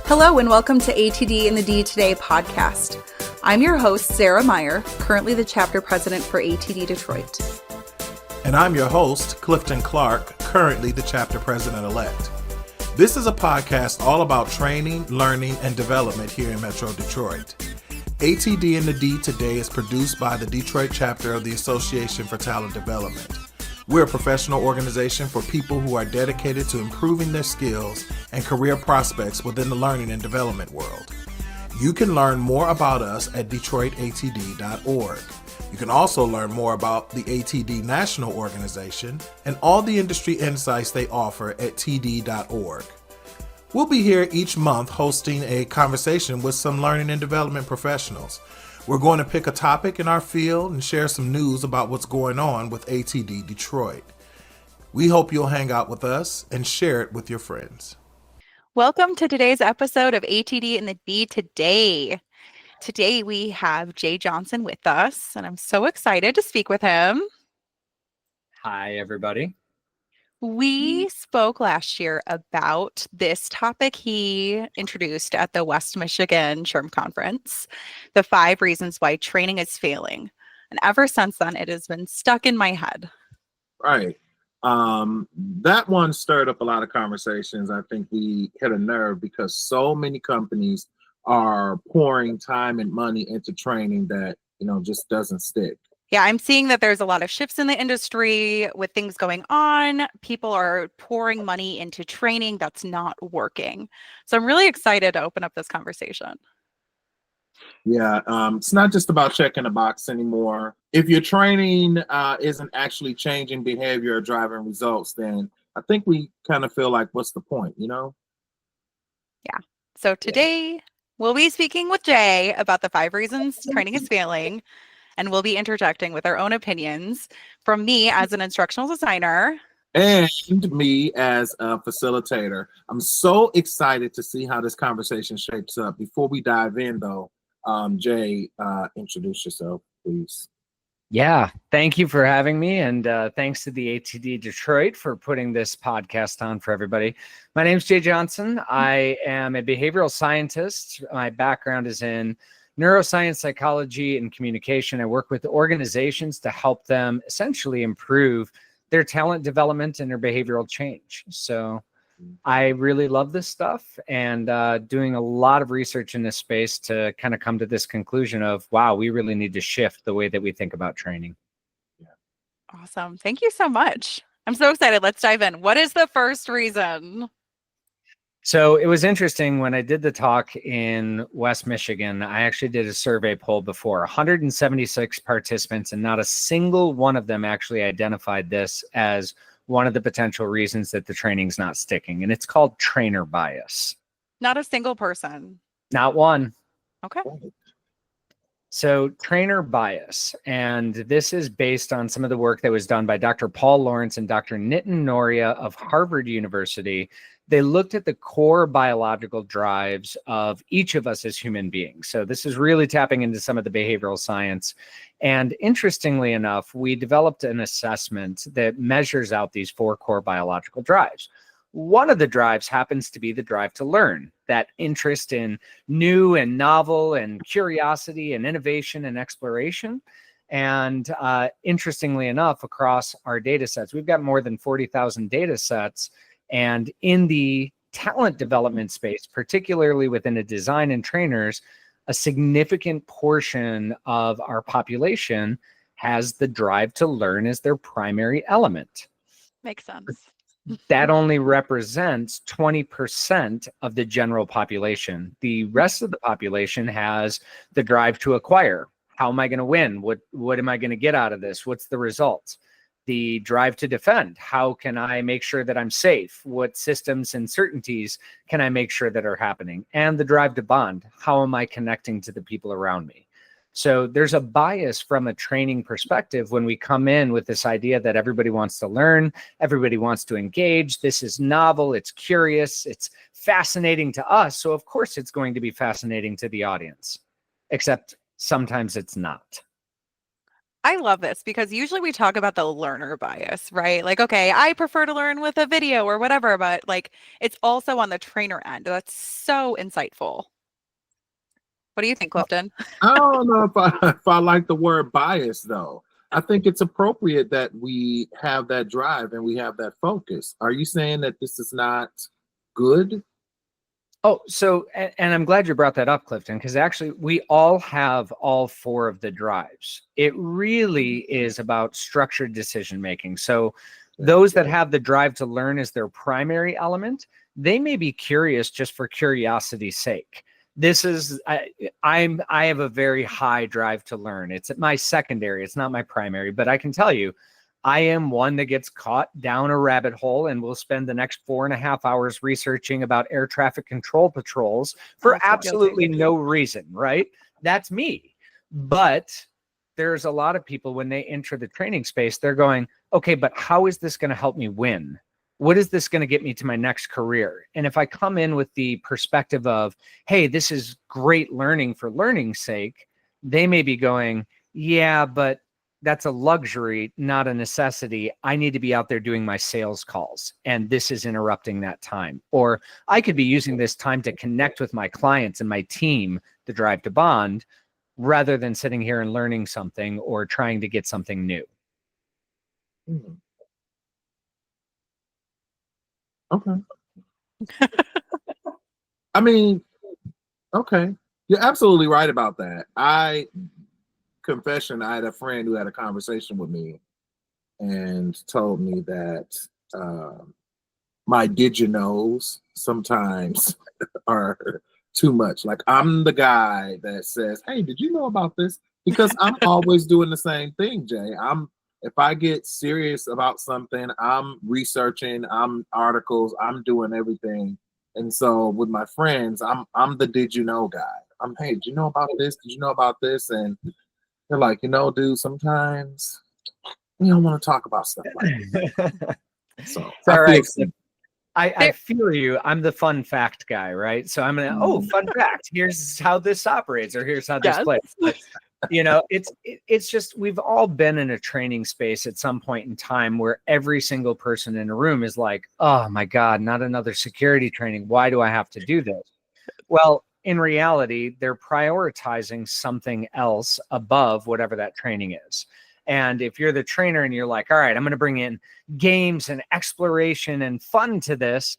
Hello and welcome to ATD and the D Today podcast. I'm your host, Sarah Maier, currently the chapter president for ATD Detroit. And I'm your host, Clifton Clarke, currently the chapter president-elect. This is a podcast all about training, learning, and development here in Metro Detroit. ATD and the D Today is produced by the Detroit chapter of the Association for Talent Development. We're a professional organization for people who are dedicated to improving their skills and career prospects within the learning and development world. You can learn more about us at DetroitATD.org. You can also learn more about the ATD National Organization and all the industry insights they offer at TD.org. We'll be here each month hosting a conversation with some learning and development professionals. We're going to pick a topic in our field and share some news about what's going on with ATD Detroit. We hope you'll hang out with us and share it with your friends. Welcome to today's episode of ATD and the D Today. Today we have Jay Johnson with us, and I'm so excited to speak with him. Hi, everybody. We spoke last year about this topic he introduced at the West Michigan SHRM Conference, the 5 reasons why training is failing. And ever since then, it has been stuck in my head. Right. That one stirred up a lot of conversations. I think we hit a nerve because so many companies are pouring time and money into training that, just doesn't stick. Yeah, I'm seeing that there's a lot of shifts in the industry with things going on. People are pouring money into training that's not working. So I'm really excited to open up this conversation. Yeah, it's not just about checking a box anymore. If your training isn't actually changing behavior or driving results, then I think we kind of feel like, what's the point, Yeah. So today we'll be speaking with Jay about the 5 reasons training is failing. And we'll be interjecting with our own opinions from me as an instructional designer. And me as a facilitator. I'm so excited to see how this conversation shapes up. Before we dive in, though, Jay, introduce yourself, please. Yeah, thank you for having me. And thanks to the ATD Detroit for putting this podcast on for everybody. My name is Jay Johnson. I am a behavioral scientist. My background is in neuroscience, psychology, and communication. I work with organizations to help them essentially improve their talent development and their behavioral change. So I really love this stuff and doing a lot of research in this space to kind of come to this conclusion of, wow, we really need to shift the way that we think about training. Awesome. Thank you so much. I'm so excited. Let's dive in. What is the first reason? So it was interesting when I did the talk in West Michigan. I actually did a survey poll before 176 participants, and not a single one of them actually identified this as one of the potential reasons that the training's not sticking. And it's called trainer bias. Not a single person. Not one. Okay. So trainer bias, and this is based on some of the work that was done by Dr. Paul Lawrence and Dr. Nitin Noria of Harvard University. They looked at the core biological drives of each of us as human beings. So this is really tapping into some of the behavioral science. And interestingly enough, we developed an assessment that measures out these 4 core biological drives. One of the drives happens to be the drive to learn, that interest in new and novel and curiosity and innovation and exploration. And interestingly enough, across our data sets, we've got more than 40,000 data sets. And in the talent development space, particularly within a design and trainers, a significant portion of our population has the drive to learn as their primary element. Makes sense. That only represents 20% of the general population. The rest of the population has the drive to acquire. How am I going to win? What am I going to get out of this? What's the result? The drive to defend. How can I make sure that I'm safe? What systems and certainties can I make sure that are happening? And the drive to bond. How am I connecting to the people around me? So there's a bias from a training perspective when we come in with this idea that everybody wants to learn, everybody wants to engage. This is novel, it's curious, it's fascinating to us. So of course it's going to be fascinating to the audience, except sometimes it's not. I love this because usually we talk about the learner bias, right? Like, okay, I prefer to learn with a video or whatever, but like it's also on the trainer end. That's so insightful. What do you think, Clifton? I don't know if I if I like the word bias though. I think it's appropriate that we have that drive and we have that focus. Are you saying that this is not good? Oh, so, and I'm glad you brought that up, Clifton, because actually we all have all four of the drives. It really is about structured decision making. So those that have the drive to learn as their primary element, they may be curious just for curiosity's sake. This is, I have a very high drive to learn. It's my secondary, it's not my primary, but I can tell you, I am one that gets caught down a rabbit hole and will spend the next 4.5 hours researching about air traffic control patrols for absolutely no reason, right? That's me. But there's a lot of people when they enter the training space, they're going, okay, but how is this going to help me win? What is this going to get me to my next career? And if I come in with the perspective of, hey, this is great learning for learning's sake, they may be going, yeah, but that's a luxury, not a necessity. I need to be out there doing my sales calls, and this is interrupting that time. Or I could be using this time to connect with my clients and my team, the drive to bond, rather than sitting here and learning something or trying to get something new. Okay. I mean, okay. You're absolutely right about that. Confession, I had a friend who had a conversation with me and told me that my did you knows sometimes are too much. Like I'm the guy that says, hey, did you know about this? Because I'm always doing the same thing, Jay. If I get serious about something, I'm researching, I'm articles, I'm doing everything. And so with my friends, I'm the did you know guy. Hey, did you know about this? Did you know about this? And they're like, dude, sometimes we don't want to talk about stuff like that. So it's all right. I feel you. I'm the fun fact guy, right? So I'm gonna, fun fact. Here's how this operates, or here's how this plays. But, it's just we've all been in a training space at some point in time where every single person in a room is like, oh my God, not another security training. Why do I have to do this? Well, in reality, they're prioritizing something else above whatever that training is. And if you're the trainer and you're like, all right, I'm going to bring in games and exploration and fun to this,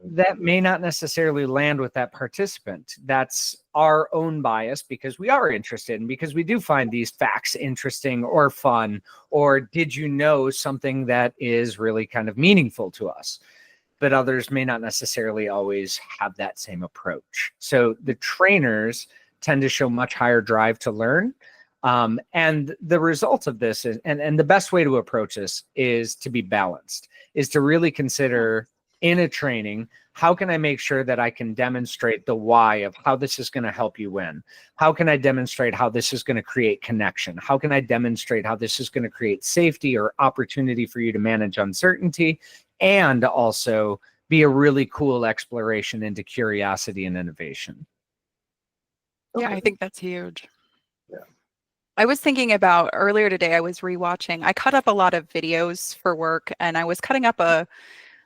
that may not necessarily land with that participant. That's our own bias because we are interested and because we do find these facts interesting or fun, or did you know something that is really kind of meaningful to us? But others may not necessarily always have that same approach. So the trainers tend to show much higher drive to learn. And the result of this is, and the best way to approach this is to be balanced, is to really consider in a training, how can I make sure that I can demonstrate the why of how this is going to help you win? How can I demonstrate how this is going to create connection? How can I demonstrate how this is going to create safety or opportunity for you to manage uncertainty? And also be a really cool exploration into curiosity and innovation. Yeah, I think that's huge. Yeah. I was thinking about earlier today, I was rewatching, I cut up a lot of videos for work and I was cutting up a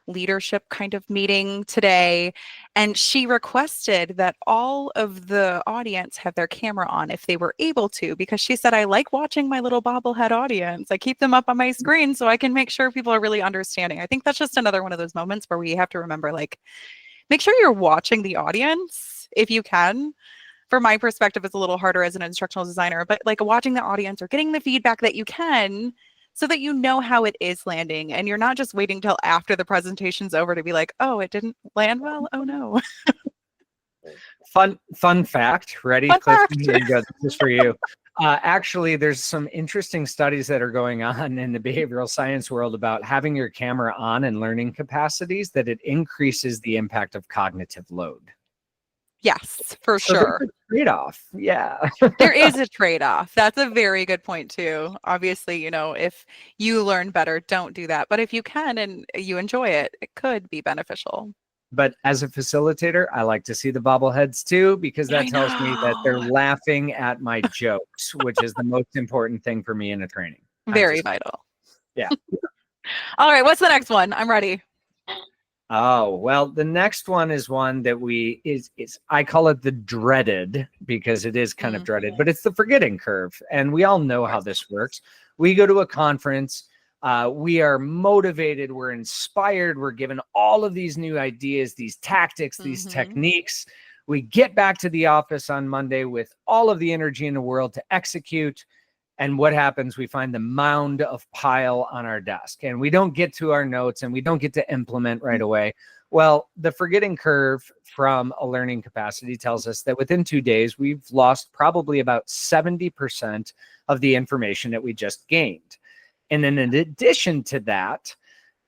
leadership kind of meeting today. And she requested that all of the audience have their camera on if they were able to, because she said, I like watching my little bobblehead audience. I keep them up on my screen so I can make sure people are really understanding. I think that's just another one of those moments where we have to remember, like, make sure you're watching the audience if you can. From my perspective, it's a little harder as an instructional designer, but like watching the audience or getting the feedback that you can so that you know how it is landing and you're not just waiting till after the presentation's over to be like, oh, it didn't land well. Oh no. Fun fact. Ready? Fun fact. Here you go. This is for you. Actually, there's some interesting studies that are going on in the behavioral science world about having your camera on and learning capacities, that it increases the impact of cognitive load. Yes, for sure. Trade-off. Yeah. There is a trade-off. That's a very good point too. Obviously, if you learn better, don't do that. But if you can and you enjoy it, it could be beneficial. But as a facilitator, I like to see the bobbleheads too, because that I tells me that they're know. laughing at my jokes, which is the most important thing for me in a training. Very vital. Yeah. All right. What's the next one? I'm ready. Oh, well, the next one is one that I call it the dreaded, because it is kind of dreaded, but it's the forgetting curve. And we all know how this works. We go to a conference, we are motivated, we're inspired, we're given all of these new ideas, these tactics, these techniques. We get back to the office on Monday with all of the energy in the world to execute. And what happens? We find the mound of pile on our desk, and we don't get to our notes, and we don't get to implement right away. Well, the forgetting curve from a learning capacity tells us that within 2 days, we've lost probably about 70% of the information that we just gained. And then in addition to that,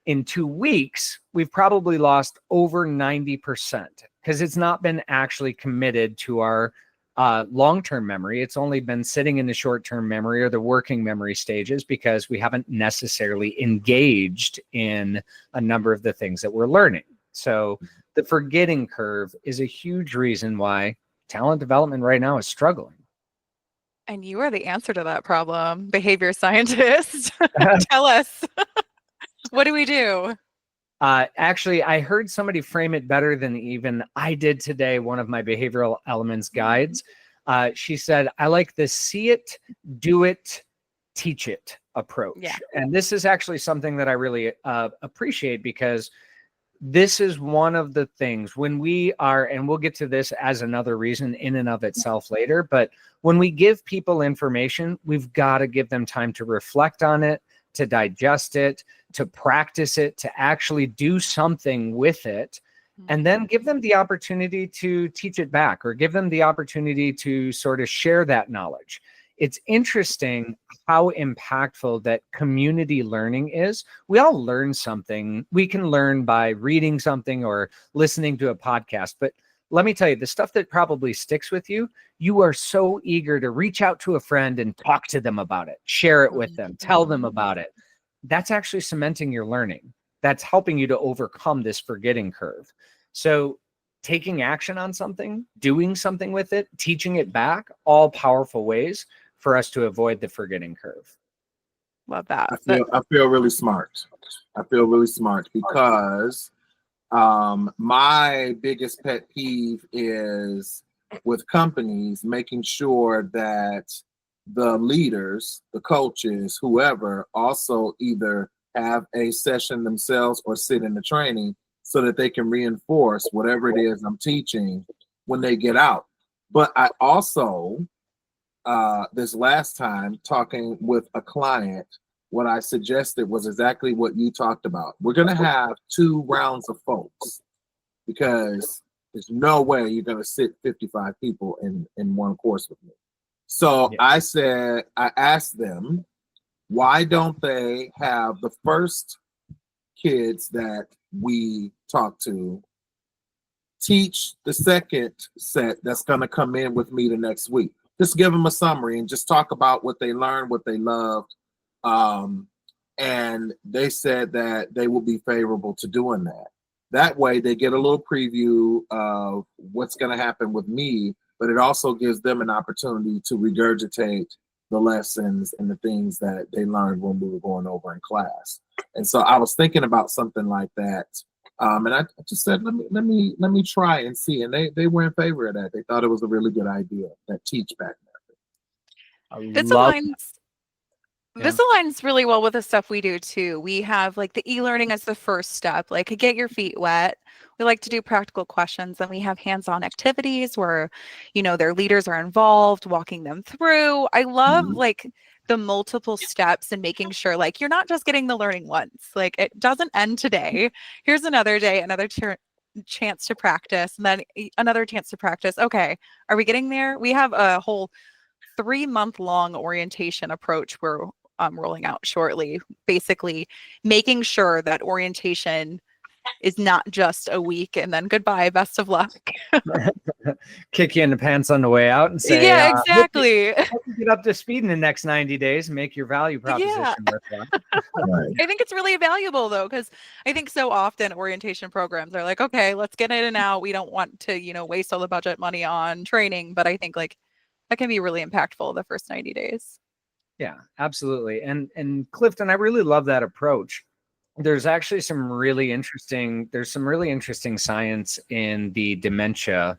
in 2 weeks, we've probably lost over 90%, because it's not been actually committed to our long-term memory. It's only been sitting in the short-term memory or the working memory stages, because we haven't necessarily engaged in a number of the things that we're learning. So the forgetting curve is a huge reason why talent development right now is struggling. And you are the answer to that problem, behavior scientist. Tell us, what do we do? Actually, I heard somebody frame it better than even I did today, one of my behavioral elements guides. She said, I like the see it, do it, teach it approach. Yeah. And this is actually something that I really appreciate, because this is one of the things when we are, and we'll get to this as another reason in and of itself later, but when we give people information, we've got to give them time to reflect on it, to digest it, to practice it, to actually do something with it, and then give them the opportunity to teach it back, or give them the opportunity to sort of share that knowledge. It's interesting how impactful that community learning is. We all learn something. We can learn by reading something or listening to a podcast, but let me tell you, the stuff that probably sticks with you, you are so eager to reach out to a friend and talk to them about it, share it with them, tell them about it. That's actually cementing your learning. That's helping you to overcome this forgetting curve. So taking action on something, doing something with it, teaching it back, all powerful ways for us to avoid the forgetting curve. Love that. I feel really smart. I feel really smart, because my biggest pet peeve is with companies making sure that the leaders, the coaches, whoever, also either have a session themselves or sit in the training so that they can reinforce whatever it is I'm teaching when they get out. But I also, this last time talking with a client, what I suggested was exactly what you talked about. We're going to have 2 rounds of folks, because there's no way you're going to sit 55 people in one course with me. So I asked them, why don't they have the first kids that we talk to teach the second set that's going to come in with me the next week? Just give them a summary and just talk about what they learned, what they loved. And they said that they will be favorable to doing that. That way they get a little preview of what's going to happen with me, but it also gives them an opportunity to regurgitate the lessons and the things that they learned when we were going over in class. And so I was thinking about something like that. And I just said, let me try and see. And they were in favor of that. They thought it was a really good idea, that teach back method. This aligns really well with the stuff we do too. We have like the e-learning as the first step, like get your feet wet. We like to do practical questions, and we have hands-on activities where, their leaders are involved, walking them through. I love like the multiple steps and making sure like you're not just getting the learning once. Like it doesn't end today. Here's another day, another chance to practice, and then another chance to practice. Okay, are we getting there? We have a whole 3-month-long orientation approach we're rolling out shortly, basically making sure that orientation is not just a week and then goodbye, best of luck. Kick you in the pants on the way out and say, Yeah, exactly. hope you get up to speed in the next 90 days and make your value proposition worthwhile. Right. I think it's really valuable though, because I think so often orientation programs are like, okay, let's get in and out. We don't want to, waste all the budget money on training, but I think like that can be really impactful the first 90 days. Yeah, absolutely. And Clifton, I really love that approach. There's actually some really interesting science in the dementia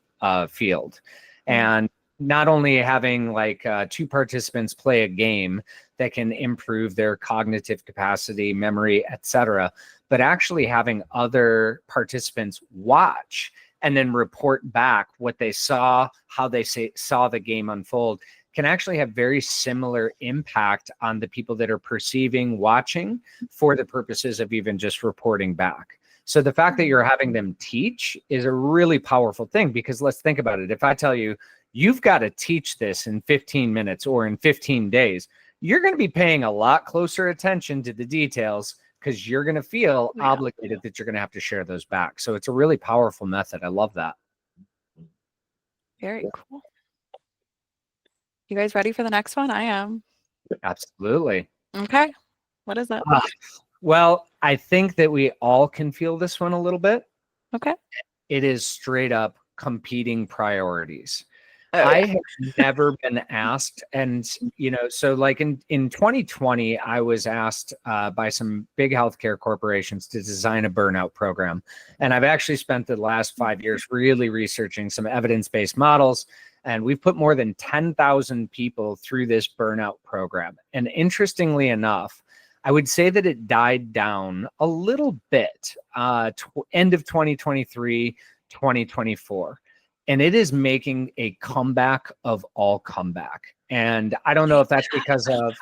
field. And not only having like two participants play a game that can improve their cognitive capacity, memory, etc., but actually having other participants watch and then report back what they saw, how they saw the game unfold, can actually have very similar impact on the people that are perceiving, watching, for the purposes of even just reporting back. So the fact that you're having them teach is a really powerful thing, because let's think about it. If I tell you, you've got to teach this in 15 minutes or in 15 days, you're going to be paying a lot closer attention to the details, because you're going to feel obligated that you're going to have to share those back. So it's a really powerful method. I love that. Very cool. You guys ready for the next one? I am. Absolutely. Okay. What is that? Well, I think that we all can feel this one a little bit. Okay. It is straight up competing priorities. Oh, I yeah. have never been asked, and so like in 2020, I was asked by some big healthcare corporations to design a burnout program. And I've actually spent the last 5 years really researching some evidence-based models. And we've put more than 10,000 people through this burnout program. And interestingly enough, I would say that it died down a little bit, end of 2023, 2024. And it is making a comeback of all comeback. And I don't know if that's because of,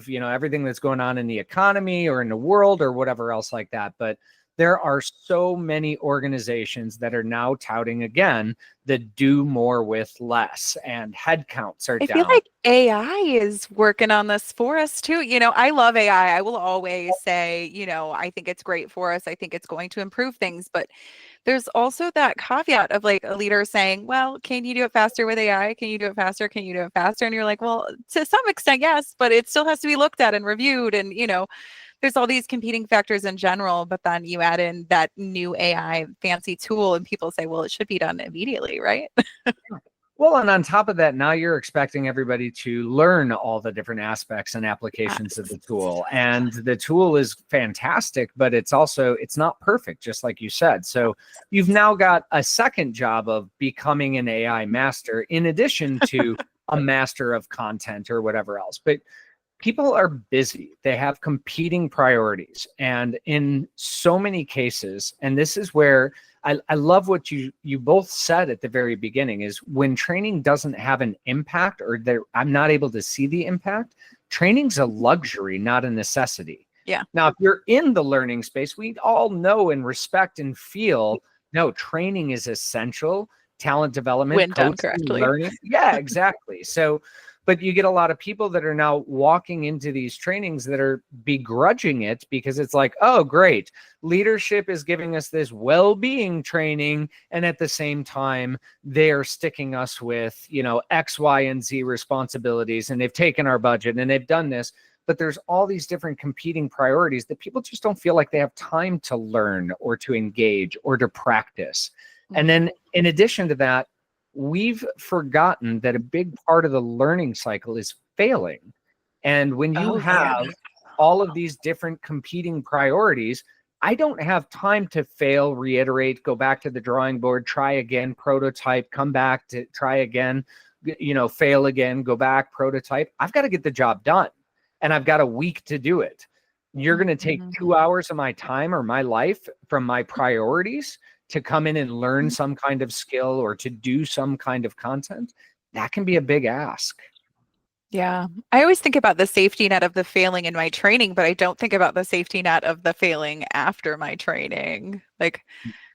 everything that's going on in the economy or in the world or whatever else like that. But there are so many organizations that are now touting again that do more with less, and headcounts are down. I feel like AI is working on this for us too. I love AI. I will always say, I think it's great for us. I think it's going to improve things. But there's also that caveat of like a leader saying, well, can you do it faster with AI? Can you do it faster? Can you do it faster? And you're like, well, to some extent, yes, but it still has to be looked at and reviewed. And, there's all these competing factors in general, but then you add in that new AI fancy tool and people say, well, it should be done immediately, right? Well, and on top of that, now you're expecting everybody to learn all the different aspects and applications of the tool. And the tool is fantastic, but it's not perfect, just like you said. So you've now got a second job of becoming an AI master in addition to a master of content or whatever else. But people are busy. They have competing priorities. And in so many cases, and this is where I love what you both said at the very beginning, is when training doesn't have an impact, or I'm not able to see the impact, training's a luxury, not a necessity. Yeah. Now, if you're in the learning space, we all know and respect and feel, no, training is essential. Talent development, when done coaching, correctly. learning. Yeah, exactly. So, but you get a lot of people that are now walking into these trainings that are begrudging it, because it's like, oh, great, leadership is giving us this well-being training, and at the same time, they are sticking us with, X, Y, and Z responsibilities, and they've taken our budget and they've done this. But there's all these different competing priorities that people just don't feel like they have time to learn or to engage or to practice. And then in addition to that, we've forgotten that a big part of the learning cycle is failing. And when you have all of these different competing priorities, I don't have time to fail, reiterate, go back to the drawing board, try again, prototype, come back to try again, fail again, go back, prototype. I've got to get the job done, and I've got a week to do it. You're going to take 2 hours of my time or my life from my priorities to come in and learn some kind of skill or to do some kind of content. That can be a big ask. Yeah. I always think about the safety net of the failing in my training, but I don't think about the safety net of the failing after my training. Like,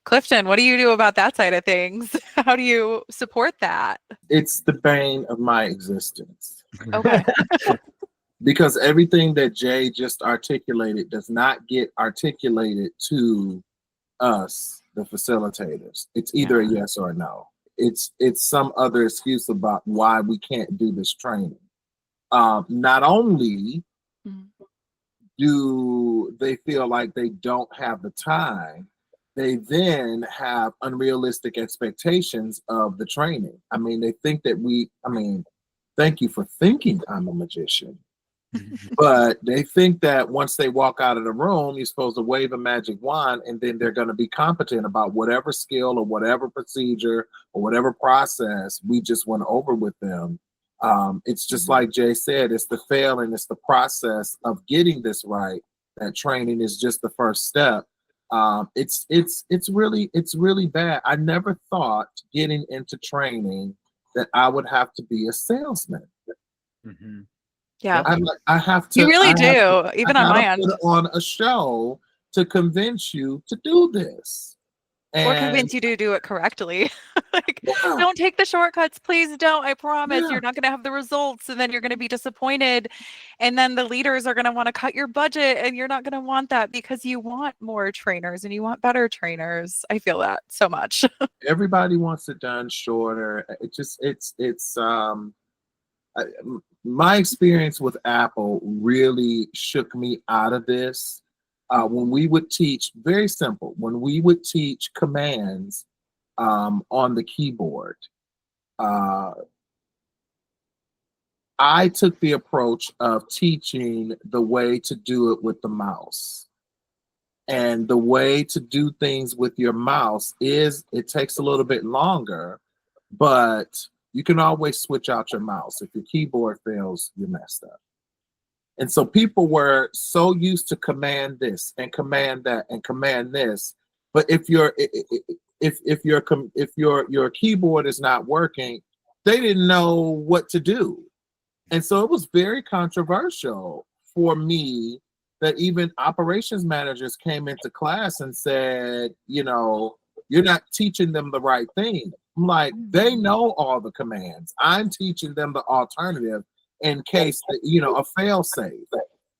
Clifton, what do you do about that side of things? How do you support that? It's the bane of my existence. Okay. because everything that Jay just articulated does not get articulated to us, the facilitators. It's either a yes or a no. It's some other excuse about why we can't do this training. Not only do they feel like they don't have the time, they then have unrealistic expectations of the training. I mean, they think that thank you for thinking I'm a magician. But they think that once they walk out of the room, you're supposed to wave a magic wand and then they're going to be competent about whatever skill or whatever procedure or whatever process we just went over with them. It's just like Jay said, it's the fail and it's the process of getting this right. That training is just the first step. It's really bad. I never thought getting into training that I would have to be a salesman. Mm-hmm. Yeah, I have to. You really do, even on my end. Put on a show to convince you to do this. Or convince you to do it correctly. Don't take the shortcuts, please don't. I promise you're not going to have the results, and then you're going to be disappointed. And then the leaders are going to want to cut your budget, and you're not going to want that because you want more trainers and you want better trainers. I feel that so much. Everybody wants it done shorter. My experience with Apple really shook me out of this. When we would teach, very simple, when we would teach commands on the keyboard, I took the approach of teaching the way to do it with the mouse. And the way to do things with your mouse is, it takes a little bit longer, but you can always switch out your mouse. If your keyboard fails, you're messed up. And so people were so used to command this and command that and command this, but if your keyboard is not working, they didn't know what to do. And so it was very controversial for me that even operations managers came into class and said, you know, you're not teaching them the right thing. I'm like, they know all the commands. I'm teaching them the alternative in case, you know, a fail safe,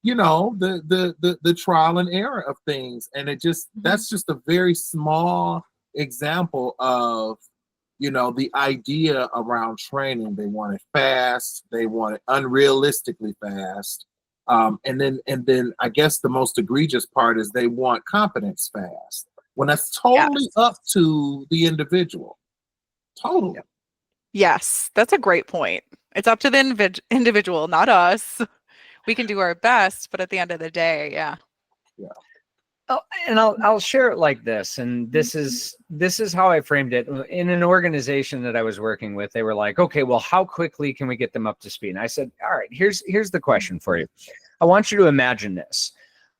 you know, the trial and error of things. And it just, that's just a very small example of, you know, the idea around training. They want it fast. They want it unrealistically fast. And then I guess the most egregious part is they want competence fast, when that's totally up to the individual. Totally. Yes, that's a great point. It's up to the individual, not us. We can do our best, but at the end of the day, yeah. Oh, and I'll share it like this, and this is how I framed it. In an organization that I was working with, they were like, okay, well, how quickly can we get them up to speed? And I said, all right, here's the question for you. I want you to imagine this.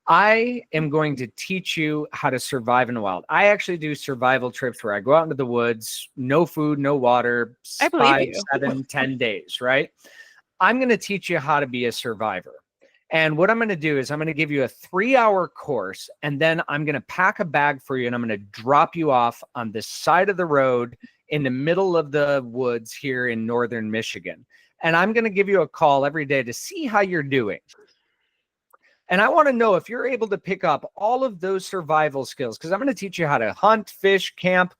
I am going to teach you how to survive in the wild. I actually do survival trips where I go out into the woods, no food, no water, 5, 7, 10 days, right? I'm going to teach you how to be a survivor. And what I'm going to do is I'm going to give you a 3-hour course, and then I'm going to pack a bag for you, and I'm going to drop you off on the side of the road in the middle of the woods here in northern Michigan. And I'm going to give you a call every day to see how you're doing. And I want to know if you're able to pick up all of those survival skills, because I'm going to teach you how to hunt, fish, camp,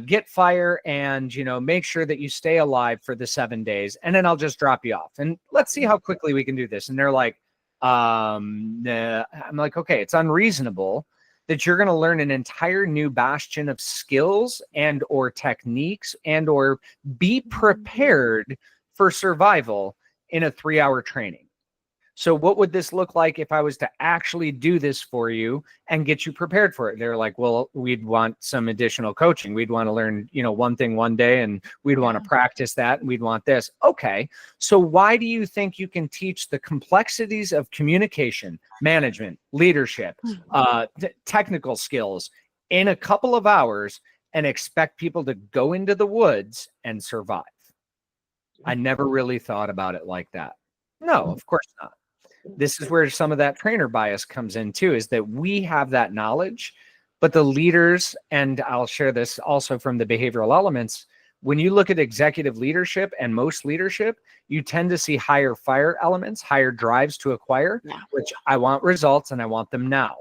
get fire, and, you know, make sure that you stay alive for the 7 days. And then I'll just drop you off. And let's see how quickly we can do this. And they're like, I'm like, okay, it's unreasonable that you're going to learn an entire new bastion of skills and or techniques and or be prepared for survival in a 3-hour training. So what would this look like if I was to actually do this for you and get you prepared for it? They're like, well, we'd want some additional coaching. We'd want to learn, you know, one thing one day, and we'd want to practice that, and we'd want this. Okay. So why do you think you can teach the complexities of communication, management, leadership, technical skills in a couple of hours and expect people to go into the woods and survive? I never really thought about it like that. No, of course not. This is where some of that trainer bias comes in too, is that we have that knowledge, but the leaders, and I'll share this also from the behavioral elements, When you look at executive leadership and most leadership, you tend to see higher fire elements, higher drives to acquire, which I want results and I want them now.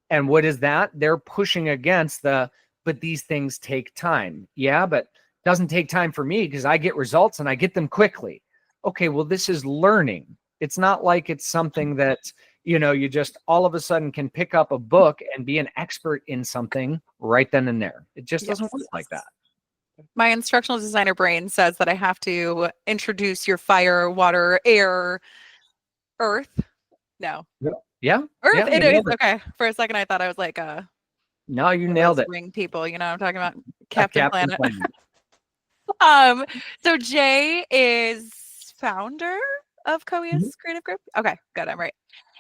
And what is that? They're pushing against but these things take time. Yeah, but it doesn't take time for me because I get results and I get them quickly. Okay, well, this is learning. It's not like it's something that, you just all of a sudden can pick up a book and be an expert in something right then and there. It just doesn't work like that. My instructional designer brain says that I have to introduce your fire, water, air, earth. No. Yeah. Earth. Yeah, It is. Okay. For a second, I thought I was like no, you nailed it. Ring people, you know what I'm talking about? Captain Planet. Planet. So Jay is founder of Coeus Creative Group. Okay, good. I'm right.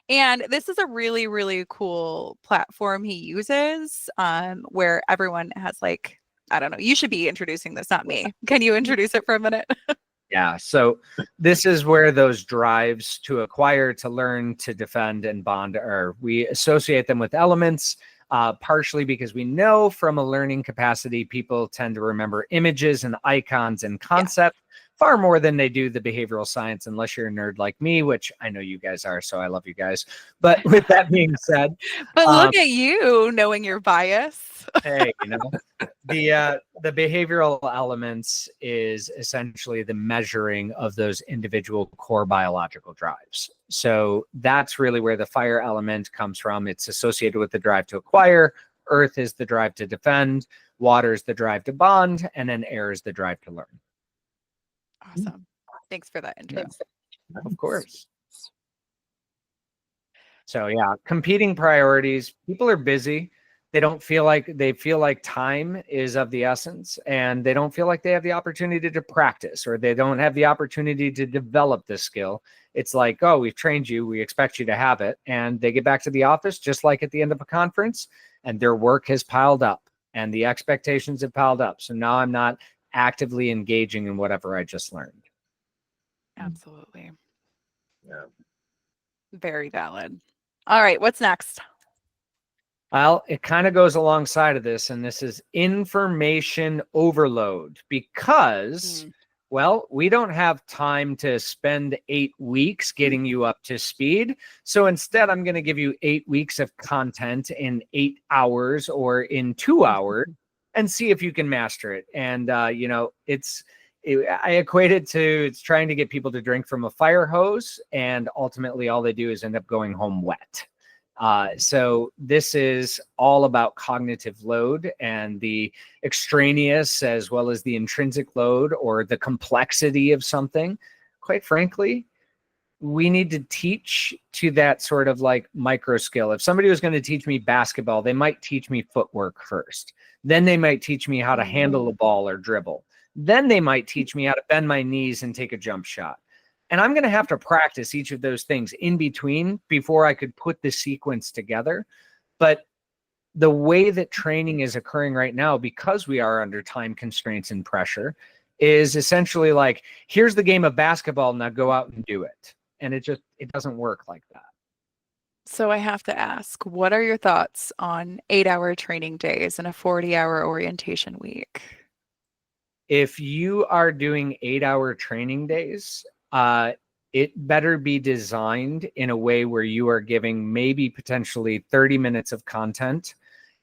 And this is a really, really cool platform he uses, where everyone has like, I don't know, you should be introducing this, not me. Can you introduce it for a minute? Yeah. So this is where those drives to acquire, to learn, to defend, and bond are. We associate them with elements, partially because we know from a learning capacity, people tend to remember images and icons and concept far more than they do the behavioral science, unless you're a nerd like me, which I know you guys are, so I love you guys. But with that being said, but look at you knowing your bias. Hey, the behavioral elements is essentially the measuring of those individual core biological drives. So that's really where the fire element comes from. It's associated with the drive to acquire. Earth is the drive to defend. Water is the drive to bond. And then air is the drive to learn. Awesome. Thanks for that intro. Of course. So yeah, competing priorities. People are busy. They feel like time is of the essence, and they don't feel like they have the opportunity to practice, or they don't have the opportunity to develop this skill. It's like, oh, we've trained you. We expect you to have it. And they get back to the office just like at the end of a conference, and their work has piled up and the expectations have piled up. So now I'm not actively engaging in whatever I just learned. Absolutely. Yeah. Very valid. All right. What's next? Well, it kind of goes alongside of this, and this is information overload because, well, we don't have time to spend 8 weeks getting you up to speed. So instead, I'm going to give you 8 weeks of content in 8 hours or in 2 hours and see if you can master it. And, I equate it to it's trying to get people to drink from a fire hose, and ultimately all they do is end up going home wet. So this is all about cognitive load and the extraneous as well as the intrinsic load or the complexity of something. Quite frankly, we need to teach to that sort of like micro skill. If somebody was going to teach me basketball, they might teach me footwork first. Then they might teach me how to handle a ball or dribble. Then they might teach me how to bend my knees and take a jump shot. And I'm going to have to practice each of those things in between before I could put the sequence together. But the way that training is occurring right now, because we are under time constraints and pressure, is essentially like, here's the game of basketball, now go out and do it. And it doesn't work like that. So I have to ask, what are your thoughts on 8-hour training days and a 40-hour orientation week? If you are doing 8-hour training days, it better be designed in a way where you are giving maybe potentially 30 minutes of content,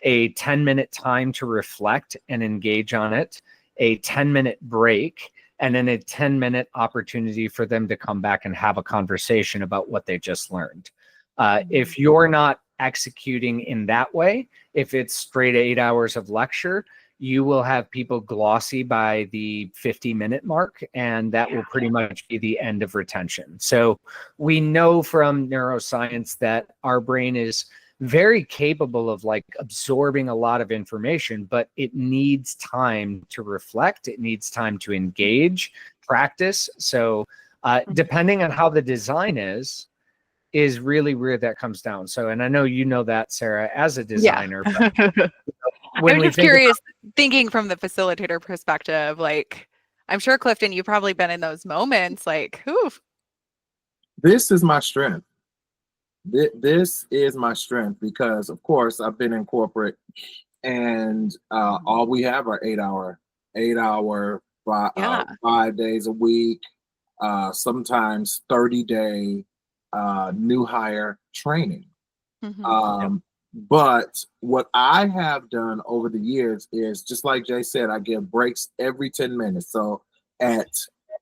a 10-minute time to reflect and engage on it, a 10-minute break, and then a 10-minute opportunity for them to come back and have a conversation about what they just learned. If you're not executing in that way, if it's straight 8 hours of lecture, you will have people glossy by the 50-minute mark, and that will pretty much be the end of retention. So we know from neuroscience that our brain is very capable of like absorbing a lot of information, but it needs time to reflect. It needs time to engage, practice. So depending on how the design is really where that comes down. So, and I know you know that, Sarah, as a designer. Yeah. But I'm just curious, thinking from the facilitator perspective, like, I'm sure, Clifton, you've probably been in those moments, like, oof. This is my strength. This is my strength because, of course, I've been in corporate, and all we have are 8-hour 8-hour, Yeah. 5 days a week, sometimes 30-day new hire training. Mhm. But what I have done over the years is, just like Jay said, I give breaks every 10 minutes. So at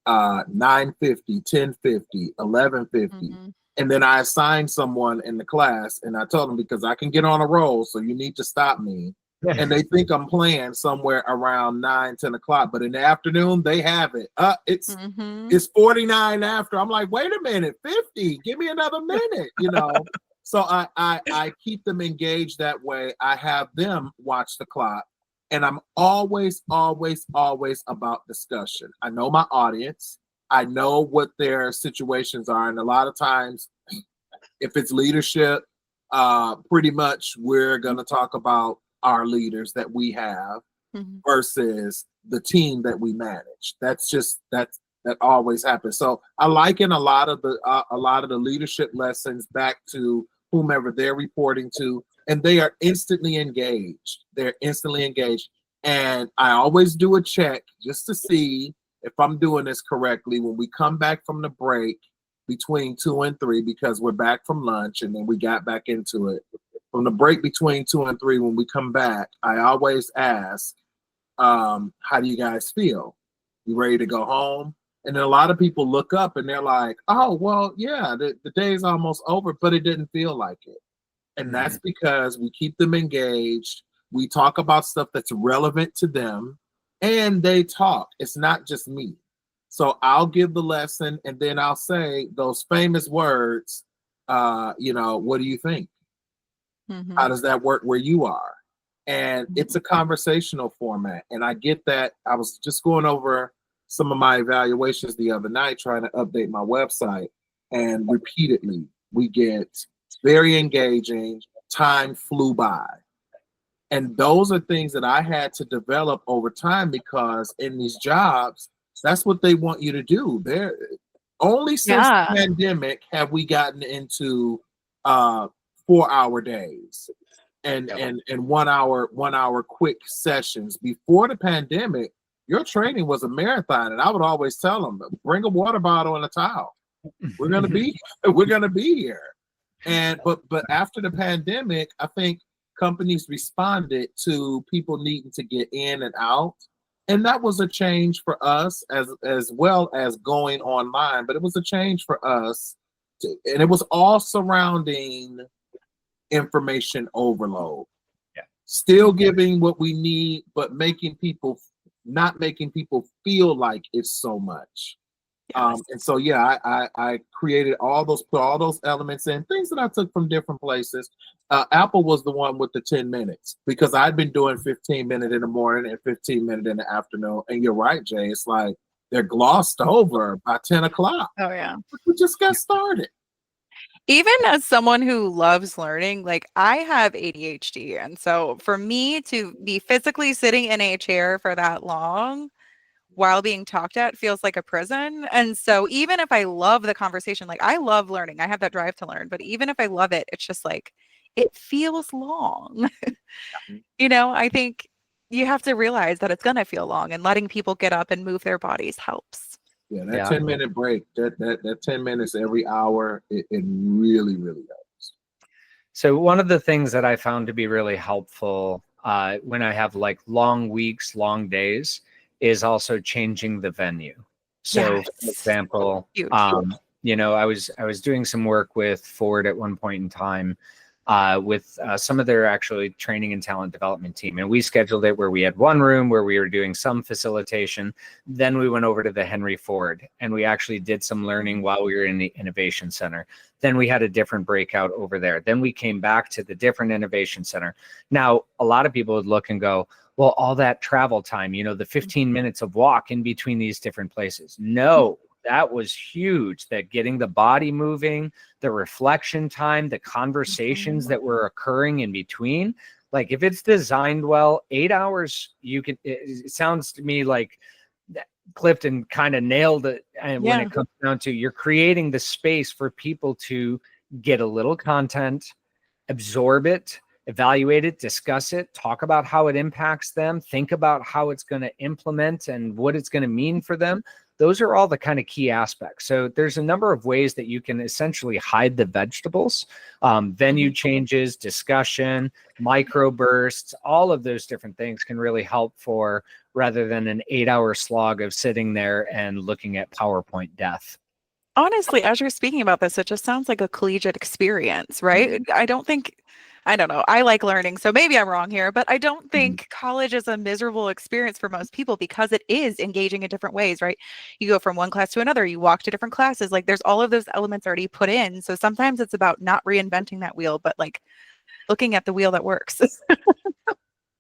9:50, 10:50, 11:50, Mhm. and then I assign someone in the class, and I told them, because I can get on a roll, so you need to stop me. And they think I'm playing somewhere around 9, 10 o'clock, but in the afternoon they have it. Mhm. It's 49 after. I'm like, wait a minute, 50, give me another minute, you know. So I keep them engaged that way. I have them watch the clock, and I'm always, always, always about discussion. I know my audience. I know what their situations are, and a lot of times, if it's leadership, pretty much we're gonna talk about our leaders that we have Mhm. versus the team that we manage. That always happens. So I liken a lot of the leadership lessons back to whomever they're reporting to, and they are instantly engaged. They're instantly engaged, and I always do a check just to see if I'm doing this correctly when we come back from the break between 2 and 3, because we're back from lunch and then we got back into it. From the break between 2 and 3, when we come back, I always ask, how do you guys feel? You ready to go home? And then a lot of people look up and they're like, oh, well, yeah, the day's almost over, but it didn't feel like it. And that's because we keep them engaged. We talk about stuff that's relevant to them, and they talk. It's not just me. So I'll give the lesson, and then I'll say those famous words, what do you think? How Mhm. does that work where you are? And it's a conversational format. And I get that. I was just going over some of my evaluations the other night, trying to update my website. And repeatedly, we get very engaging. Time flew by. And those are things that I had to develop over time, because in these jobs, that's what they want you to do. They're only since the Yeah. pandemic have we gotten into 4-hour days and Yep. and 1 hour quick sessions. Before the pandemic, your training was a marathon, and I would always tell them, bring a water bottle and a towel. We're gonna be we're gonna be here. And but after the pandemic, I think companies responded to people needing to get in and out. And that was a change for us, as well as going online, but it was a change for us and it was all surrounding information overload. Yeah. Still giving what we need, but not making people feel like it's so much. Yes. And so, yeah, I created put all those elements in, things that I took from different places. Apple was the one with the 10 minutes, because I'd been doing 15-minute in the morning and 15-minute in the afternoon. And you're right, Jay. It's like they're glossed over by 10 o'clock. Oh, yeah. We just got started. Even as someone who loves learning, like I have ADHD. And so for me to be physically sitting in a chair for that long while being talked at feels like a prison. And so even if I love the conversation, like I love learning, I have that drive to learn, but even if I love it, it's just like it feels long. I think you have to realize that it's going to feel long, and letting people get up and move their bodies helps. Yeah, that Yeah. 10-minute break, that 10 minutes every hour, it really, really helps. So one of the things that I found to be really helpful when I have like long weeks, long days, is also changing the venue. So, for Yes. example, Huge. I was doing some work with Ford at one point in time with some of their actually training and talent development team, and we scheduled it where we had one room where we were doing some facilitation. Then we went over to the Henry Ford, and we actually did some learning while we were in the Innovation Center. Then we had a different breakout over there. Then we came back to the different Innovation Center. Now, a lot of people would look and go, well, all that travel time, the 15 minutes of walk in between these different places. No, that was huge. That getting the body moving, the reflection time, the conversations that were occurring in between. Like if it's designed well, 8 hours, it sounds to me like Clifton kind of nailed it. And when it comes down to, you're creating the space for people to get a little content, absorb it, evaluate it, discuss it, talk about how it impacts them, think about how it's going to implement and what it's going to mean for them. Those are all the kind of key aspects. So there's a number of ways that you can essentially hide the vegetables, venue changes, discussion, microbursts, all of those different things can really help for rather than an 8-hour slog of sitting there and looking at PowerPoint death. Honestly, as you're speaking about this, it just sounds like a collegiate experience, right? I don't know. I like learning, so maybe I'm wrong here, but I don't think college is a miserable experience for most people because it is engaging in different ways, right? You go from one class to another, you walk to different classes, like there's all of those elements already put in. So sometimes it's about not reinventing that wheel, but like looking at the wheel that works.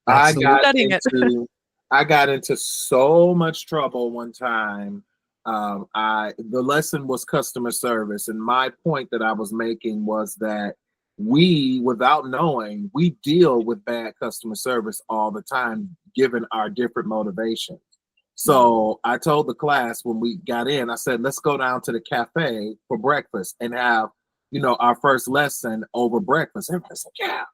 I got into so much trouble one time. The lesson was customer service, and my point that I was making was that we, without knowing, we deal with bad customer service all the time, given our different motivations. So I told the class when we got in, I said, let's go down to the cafe for breakfast and have, our first lesson over breakfast. Everybody said, yeah.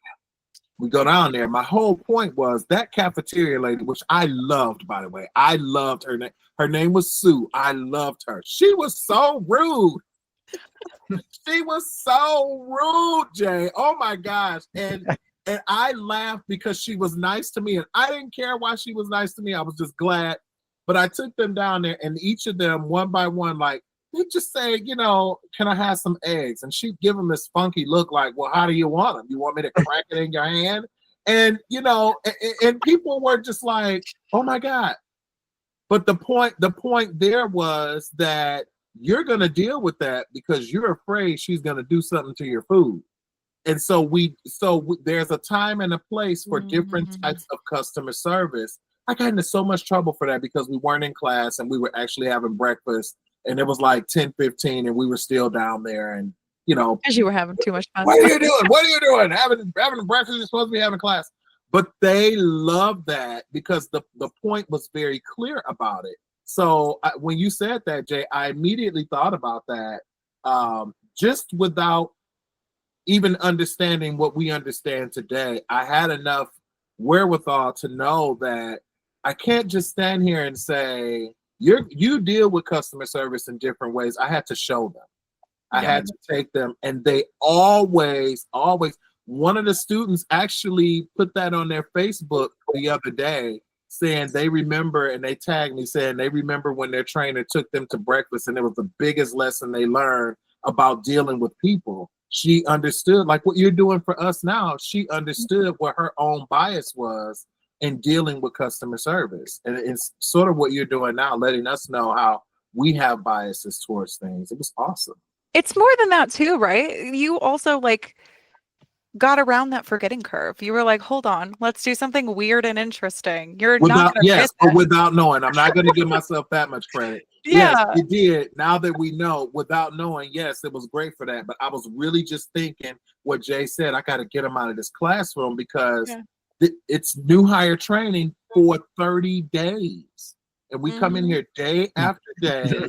We go down there. My whole point was that cafeteria lady, which I loved, by the way. I loved her name. Her name was Sue. I loved her. She was so rude. She was so rude, Jay. Oh my gosh. And I laughed because she was nice to me. And I didn't care why she was nice to me. I was just glad. But I took them down there, and each of them, one by one, like, they just say, can I have some eggs? And she'd give them this funky look like, well, how do you want them? You want me to crack it in your hand? And, and people were just like, oh my God. But the point there was that you're going to deal with that because you're afraid she's going to do something to your food. And so there's a time and a place for different types of customer service. I got into so much trouble for that because we weren't in class and we were actually having breakfast, and it was like 10:15 and we were still down there, and because you were having too much fun. What are you doing? Having breakfast, you're supposed to be having class. But they loved that because the point was very clear about it. So when you said that, Jay, I immediately thought about that, just without even understanding what we understand today. I had enough wherewithal to know that I can't just stand here and say, you deal with customer service in different ways. I had to show them. I had to take them, and they always, one of the students actually put that on their Facebook the other day, saying they remember, and they tagged me saying they remember when their trainer took them to breakfast, and it was the biggest lesson they learned about dealing with people. She understood, like what you're doing for us now, she understood what her own bias was in dealing with customer service. And it's sort of what you're doing now, letting us know how we have biases towards things. It was awesome. It's more than that too, right? You also got around that forgetting curve. You were like, hold on, let's do something weird and interesting. You're not going to Yes, but without knowing. I'm not going to give myself that much credit. Yeah. Yes, you did. Now that we know, without knowing, yes, it was great for that. But I was really just thinking what Jay said. I got to get him out of this classroom because it's new hire training for 30 days. And we come in here day after day,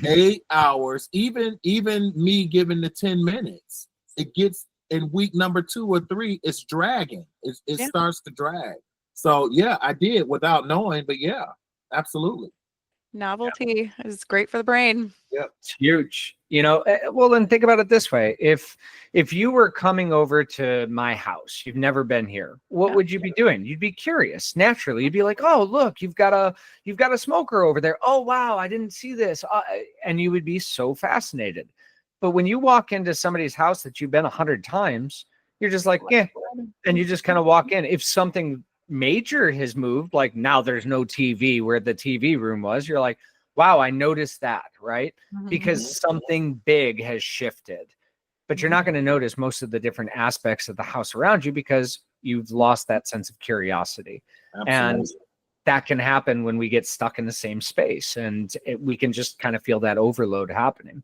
8 hours, even me giving the 10 minutes. It gets, in week number 2 or 3, it's dragging. It starts to drag. So yeah, I did without knowing, but yeah, absolutely. Novelty is great for the brain. Yeah, it's huge. Well, then think about it this way. If you were coming over to my house, you've never been here, what would you be doing? You'd be curious. Naturally, you'd be like, oh, look, you've got a smoker over there. Oh, wow, I didn't see this. And you would be so fascinated. But when you walk into somebody's house that you've been 100 times, you're just like, yeah. And you just kind of walk in. If something major has moved, like now there's no TV where the TV room was, you're like, wow, I noticed that, right? Because something big has shifted. But you're not going to notice most of the different aspects of the house around you because you've lost that sense of curiosity. Absolutely. And that can happen when we get stuck in the same space, and we can just kind of feel that overload happening.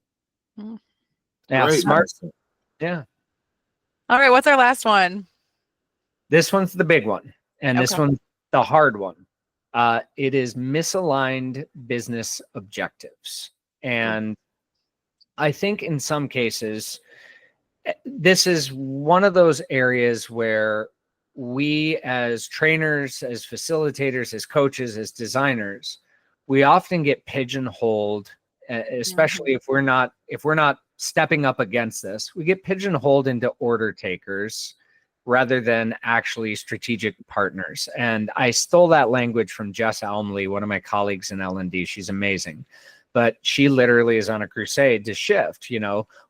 Yeah, great. Smart. Yeah. All right, what's our last one? This one's the big one, and this one's the hard one. It is misaligned business objectives. And I think in some cases, this is one of those areas where we as trainers, as facilitators, as coaches, as designers, we often get pigeonholed, especially if we're not stepping up against this. We get pigeonholed into order takers rather than actually strategic partners. And I stole that language from Jess Elmley, one of my colleagues in L&D. She's amazing. But she literally is on a crusade to shift,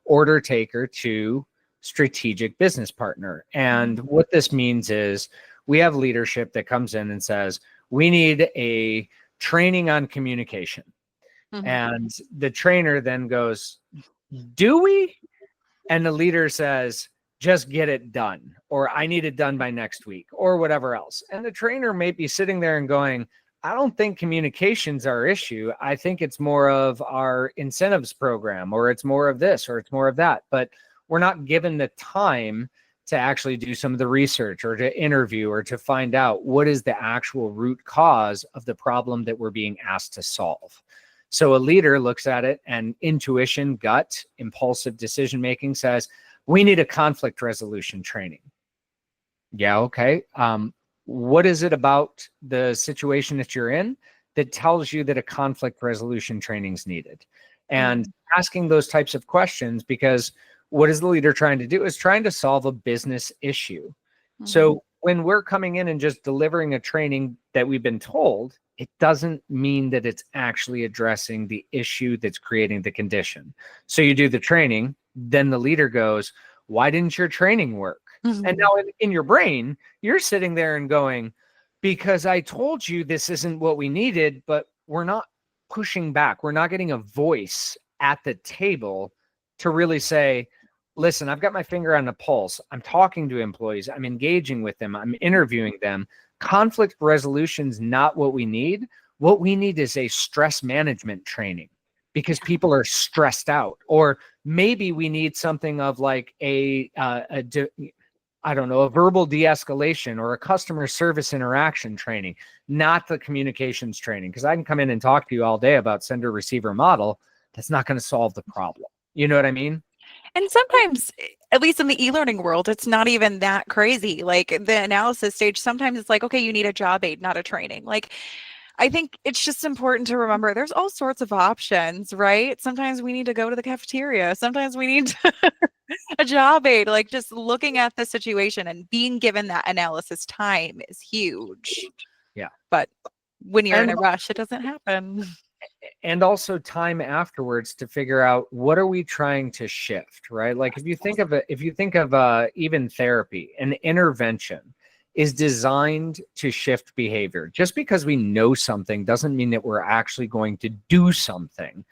order taker to strategic business partner. And what this means is we have leadership that comes in and says, we need a training on communication. And the trainer then goes, do we? And the leader says, just get it done, or I need it done by next week, or whatever else. And the trainer may be sitting there and going, I don't think communication's our issue. I think it's more of our incentives program, or it's more of this, or it's more of that. But we're not given the time to actually do some of the research or to interview or to find out what is the actual root cause of the problem that we're being asked to solve. So a leader looks at it and intuition, gut, impulsive decision-making says, we need a conflict resolution training. Yeah, okay. What is it about the situation that you're in that tells you that a conflict resolution training is needed? And asking those types of questions, because what is the leader trying to do is trying to solve a business issue. So when we're coming in and just delivering a training that we've been told, it doesn't mean that it's actually addressing the issue that's creating the condition. So you do the training, then the leader goes, why didn't your training work? And now in your brain, you're sitting there and going, because I told you this isn't what we needed, but we're not pushing back. We're not getting a voice at the table to really say, listen, I've got my finger on the pulse. I'm talking to employees. I'm engaging with them. I'm interviewing them. Conflict resolution's not what we need. What we need is a stress management training, because people are stressed out. Or maybe we need something of like a verbal de-escalation or a customer service interaction training, not the communications training. Because I can come in and talk to you all day about sender-receiver model. That's not going to solve the problem. You know what I mean? And sometimes, at least in the e-learning world, it's not even that crazy. Like the analysis stage, sometimes it's like, okay, you need a job aid, not a training. Like, I think it's just important to remember there's all sorts of options, right? Sometimes we need to go to the cafeteria. Sometimes we need a job aid. Like, just looking at the situation and being given that analysis time is huge. Yeah. But when you're in a rush, it doesn't happen. And also time afterwards to figure out, what are we trying to shift, right? Like if you think of even therapy, an intervention is designed to shift behavior. Just because we know something doesn't mean that we're actually going to do something.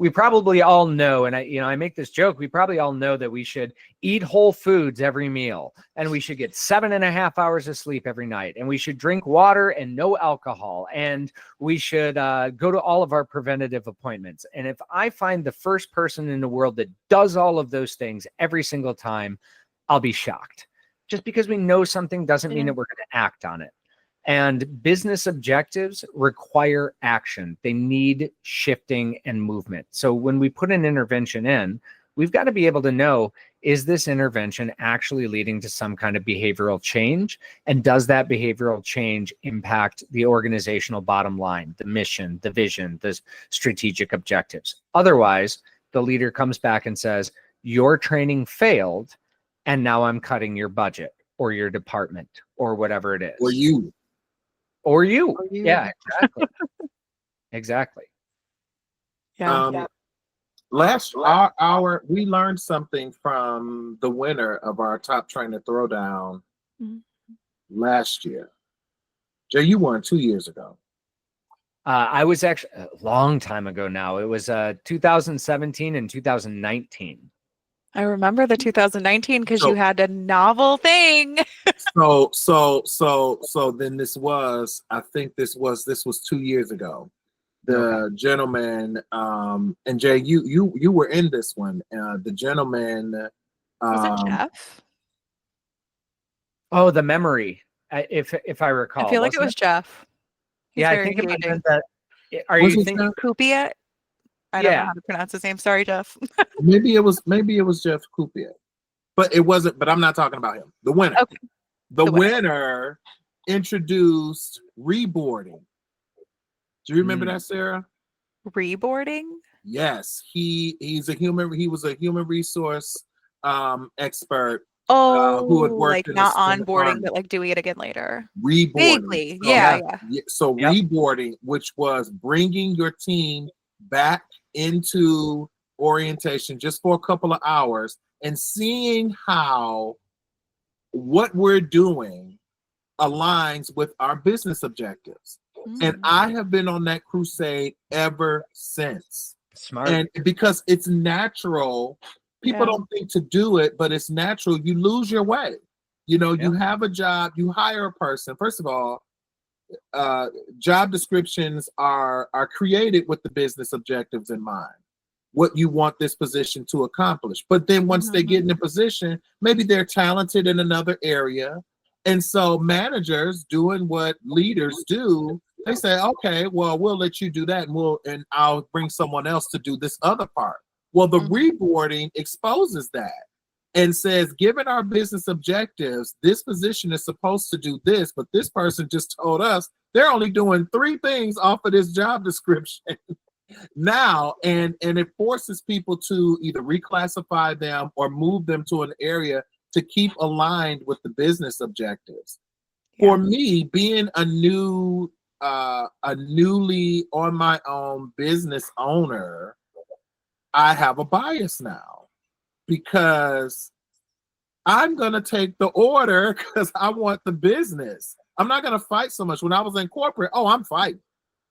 We probably all know, and I make this joke, we probably all know that we should eat whole foods every meal, and we should get 7.5 hours of sleep every night, and we should drink water and no alcohol, and we should go to all of our preventative appointments. And if I find the first person in the world that does all of those things every single time, I'll be shocked. Just because we know something doesn't mean that we're going to act on it. And business objectives require action. They need shifting and movement. So when we put an intervention in, we've got to be able to know, is this intervention actually leading to some kind of behavioral change? And does that behavioral change impact the organizational bottom line, the mission, the vision, the strategic objectives? Otherwise, the leader comes back and says, your training failed, and now I'm cutting your budget or your department or whatever it is. Or you. Yeah, exactly. Exactly. Yeah. Last hour, we learned something from the winner of our Top Trainer Throwdown last year. Jay, you won 2 years ago. I was actually a long time ago now. It was 2017 and 2019. I remember the 2019 because you had a novel thing. So then this was 2 years ago. The gentleman, and Jay, you were in this one. The gentleman, was it Jeff? Oh, the memory, if I recall. I feel like it was Jeff. He's I think engaging. it might have been that. Are you thinking Kupia? I don't know how to pronounce his name. Sorry, Jeff. maybe it was Jeff Kupia, but it wasn't. But I'm not talking about him. The winner. Okay. The winner introduced reboarding. Do you remember that, Sarah? Reboarding? Yes, he was a human resource expert. Oh, who had worked like in not in the onboarding, army. but like doing it again later. Reboarding. Vaguely, So, yeah. So reboarding, which was bringing your team back into orientation just for a couple of hours and seeing how what we're doing aligns with our business objectives. And I have been on that crusade ever since. Smart. And because it's natural, people don't think to do it, but it's natural. You lose your way. You have a job, you hire a person. First of all, job descriptions are created with the business objectives in mind, what you want this position to accomplish. But then once they get in a position, maybe they're talented in another area. And so managers doing what leaders do, they say, okay, well, we'll let you do that and I'll bring someone else to do this other part. Well, the reboarding exposes that and says, given our business objectives, this position is supposed to do this, but this person just told us they're only doing 3 things off of this job description now, and it forces people to either reclassify them or move them to an area to keep aligned with the business objectives. For me, being a newly on my own business owner, I have a bias now because I'm going to take the order because I want the business. I'm not going to fight so much. When I was in corporate, I'm fighting.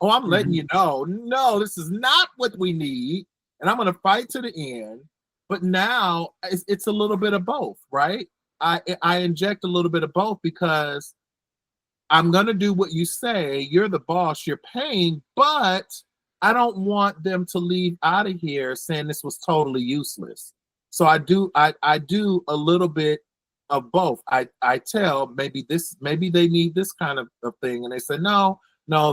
I'm letting you know, no, this is not what we need. And I'm going to fight to the end. But now it's a little bit of both, right? I inject a little bit of both because I'm going to do what you say. You're the boss, you're paying, but I don't want them to leave out of here saying this was totally useless. So I do a little bit of both. I tell maybe they need this kind of thing, and they say no,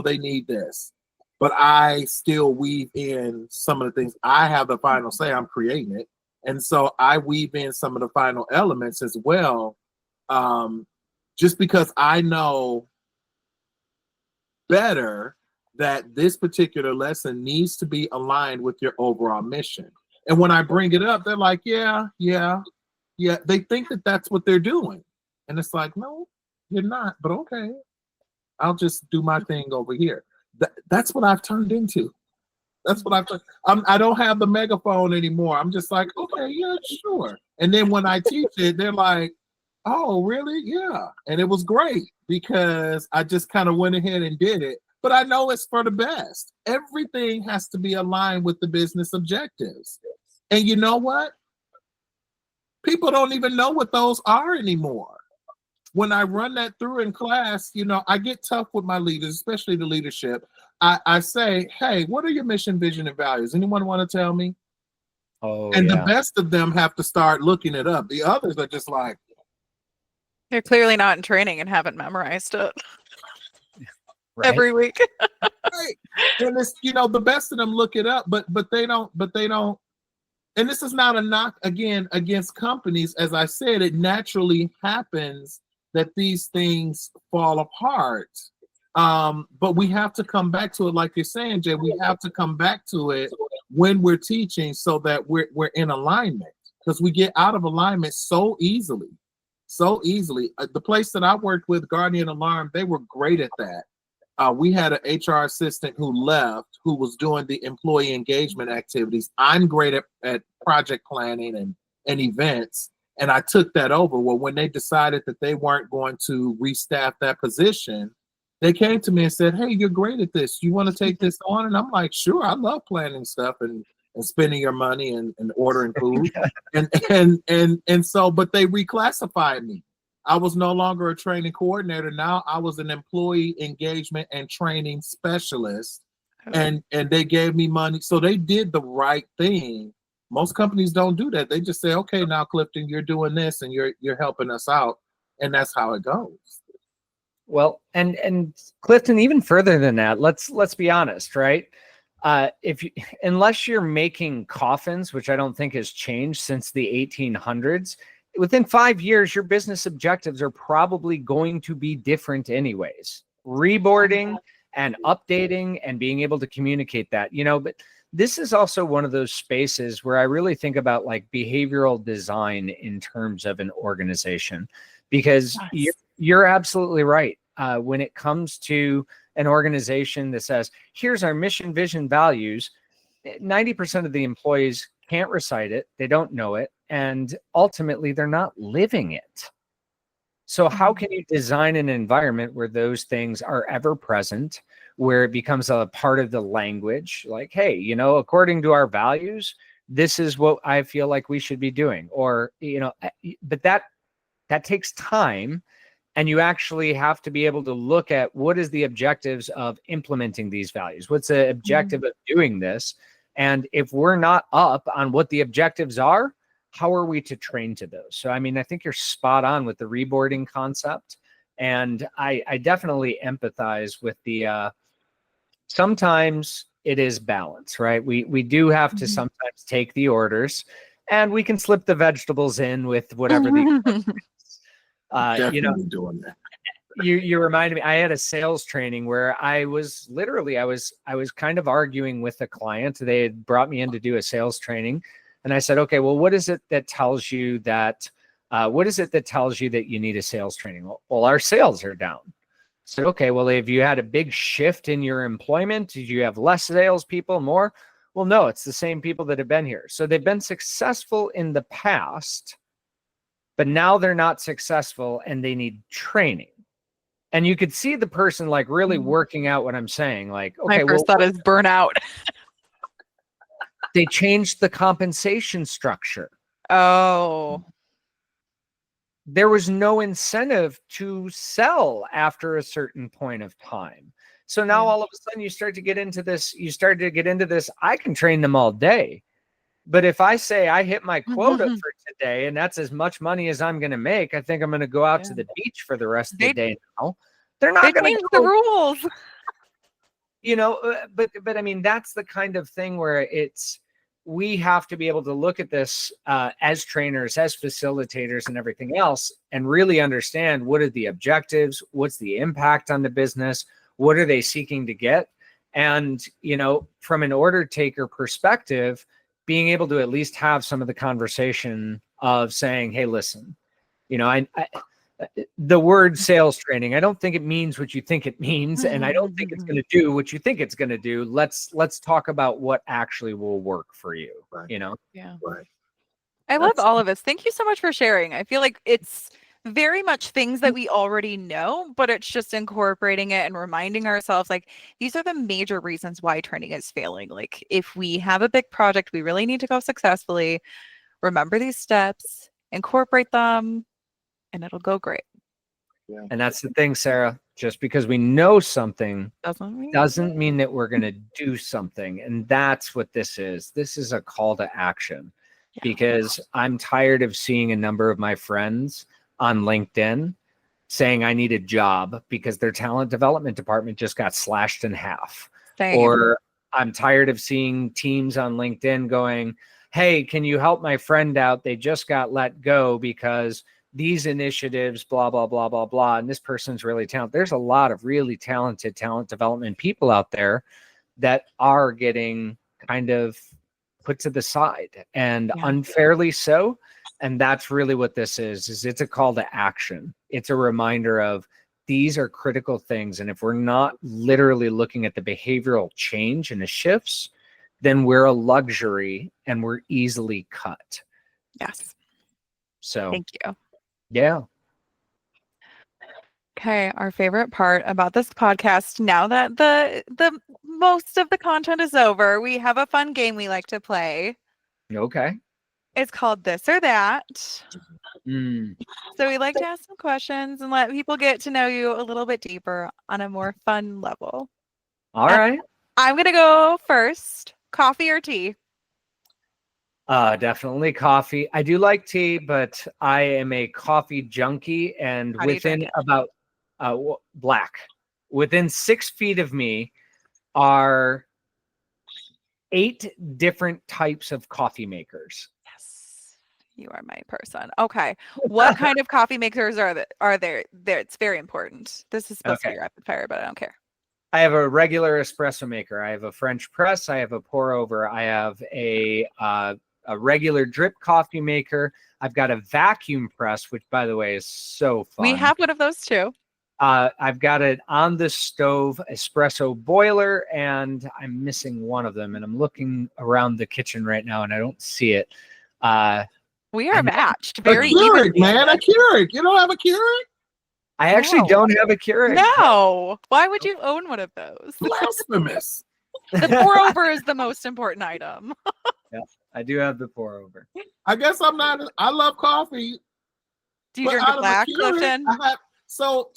they need this. But I still weave in some of the things. I have the final say. I'm creating it, and so I weave in some of the final elements as well. Just because I know better that this particular lesson needs to be aligned with your overall mission. And when I bring it up, they're like, yeah. They think that that's what they're doing. And it's like, no, you're not, but okay. I'll just do my thing over here. That's what I've turned into. That's what I've turned. I don't have the megaphone anymore. I'm just like, okay, yeah, sure. And then when I teach it, they're like, oh, really? Yeah. And it was great because I just kind of went ahead and did it. But I know it's for the best. Everything has to be aligned with the business objectives. And you know what? People don't even know what those are anymore. When I run that through in class, I get tough with my leaders, especially the leadership. I say, hey, what are your mission, vision, and values? Anyone want to tell me? The best of them have to start looking it up. The others are just like, they're clearly not in training and haven't memorized it. Right. Every week. Right. And it's, the best of them look it up, but they don't, and this is not a knock again against companies. As I said, it naturally happens that these things fall apart. But we have to come back to it, like you're saying, Jay. We have to come back to it when we're teaching so that we're in alignment, because we get out of alignment so easily. The place that I worked with, Guardian Alarm, they were great at that. We had an HR assistant who left, who was doing the employee engagement activities. I'm great at project planning and events, and I took that over. Well, when they decided that they weren't going to restaff that position, they came to me and said, hey, you're great at this. You want to take this on? And I'm like, sure, I love planning stuff and spending your money and ordering food. and so, but they reclassified me. I was no longer a training coordinator. Now I was an employee engagement and training specialist, and they gave me money. So they did the right thing. Most companies don't do that. They just say, okay, now Clifton, you're doing this and you're helping us out. And that's how it goes. Well, and Clifton, even further than that, let's be honest, right? Unless you're making coffins, which I don't think has changed since the 1800s, within 5 years, your business objectives are probably going to be different anyways. Reboarding and updating and being able to communicate that, but this is also one of those spaces where I really think about like behavioral design in terms of an organization, because you're absolutely right. When it comes to an organization that says, here's our mission, vision, values, 90% of the employees can't recite it. They don't know it. And ultimately, they're not living it. So how can you design an environment where those things are ever present, where it becomes a part of the language? Like, hey, according to our values, this is what I feel like we should be doing. Or, but that takes time. And you actually have to be able to look at what is the objectives of implementing these values? What's the objective of doing this? And if we're not up on what the objectives are, how are we to train to those? So, I mean, I think you're spot on with the reboarding concept. And I definitely empathize with the, sometimes it is balance, right? We do have to sometimes take the orders, and we can slip the vegetables in with whatever the Definitely doing that. You reminded me, I had a sales training where I was kind of arguing with a client. They had brought me in to do a sales training, and I said, okay, well, what is it that tells you that you need a sales training? Well, our sales are down. So, okay, well, have you had a big shift in your employment? Did you have less salespeople, more? Well, no, it's the same people that have been here. So they've been successful in the past, but now they're not successful and they need training. And you could see the person like really working out what I'm saying. Like, okay, my first thought is burnout. They changed the compensation structure. Oh. There was no incentive to sell after a certain point of time. So now all of a sudden you start to get into this, I can train them all day. But if I say I hit my quota for today and that's as much money as I'm going to make, I think I'm going to go out to the beach for the rest of the day now. They're not going to change the rules. But I mean, that's the kind of thing where we have to be able to look at this as trainers, as facilitators and everything else, and really understand what are the objectives, what's the impact on the business, what are they seeking to get? And, from an order taker perspective, being able to at least have some of the conversation of saying, hey, listen, the word sales training, I don't think it means what you think it means. And I don't think it's going to do what you think it's going to do. Let's talk about what actually will work for you. Right. Yeah. Right. I love all of this. Thank you so much for sharing. I feel like it's very much things that we already know, but it's just incorporating it and reminding ourselves like these are the major reasons why training is failing. Like if we have a big project, we really need to go successfully. Remember these steps, incorporate them, and it'll go great. Yeah. And that's the thing, Sarah. Just because we know something doesn't mean that we're going to do something. And that's what this is. This is a call to action, because I'm tired of seeing a number of my friends on LinkedIn saying I need a job because their talent development department just got slashed in half. Same. Or I'm tired of seeing teams on LinkedIn going, hey, can you help my friend out? They just got let go because these initiatives, blah, blah, blah, blah, blah. And this person's really talented. There's a lot of really talented talent development people out there that are getting kind of put to the side, and unfairly so. And that's really what this is it's a call to action. It's a reminder of these are critical things. And if we're not literally looking at the behavioral change and the shifts, then we're a luxury and we're easily cut. Yes. So thank you. Yeah. Okay, our favorite part about this podcast, now that the most of the content is over, we have a fun game we like to play. Okay. It's called This or That. So we like to ask some questions and let people get to know you a little bit deeper on a more fun level. All right. I'm going to go first. Coffee or tea? Definitely coffee. I do like tea, but I am a coffee junkie, and within about black. Within 6 feet of me are 8 different types of coffee makers. You are my person. Okay. What kind of coffee makers are there? It's very important. This is supposed to Okay. be rapid fire, but I don't care. I have a regular espresso maker. I have a French press. I have a pour over. I have a regular drip coffee maker. I've got a vacuum press, which, by the way, is so fun. We have one of those too. I've got an on the stove espresso boiler, and I'm missing one of them. And I'm looking around the kitchen right now, and I don't see it. We are matched A very Keurig, evenly. man, a Keurig. You don't have a Keurig? I actually don't have a Keurig. No. Why would you own one of those? Blasphemous. The pour over is the most important item. Yeah, I do have the pour over. I guess I'm not. I love coffee. Do you but drink out it of a black, Keurig, Clifton? I have, so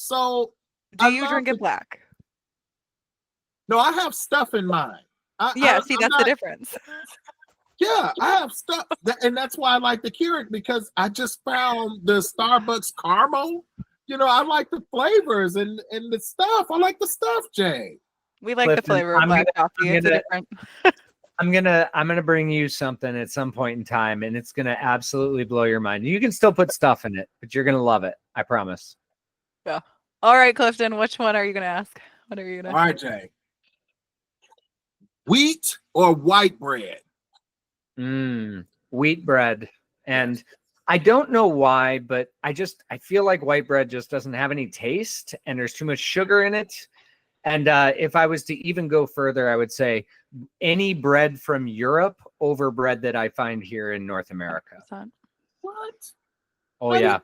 Do I you love drink it the- black? no, I have stuff in mine. Yeah, see, I'm that's not- the difference. Yeah, I have stuff, and that's why I like the Keurig, because I just found the Starbucks caramel. You know, I like the flavors and the stuff. I like the stuff, Jay. We like the Clifton, flavor of black coffee. It's a different. I'm gonna bring you something at some point in time, and it's gonna absolutely blow your mind. You can still put stuff in it, but you're gonna love it. I promise. Yeah. All right, Clifton, which one are you going to ask? What are you going All to right, Jay. Wheat or white bread? Wheat bread. And I don't know why, but I feel like white bread just doesn't have any taste, and there's too much sugar in it. And if I was to even go further, I would say any bread from Europe over bread that I find here in North America. What? Oh, yeah.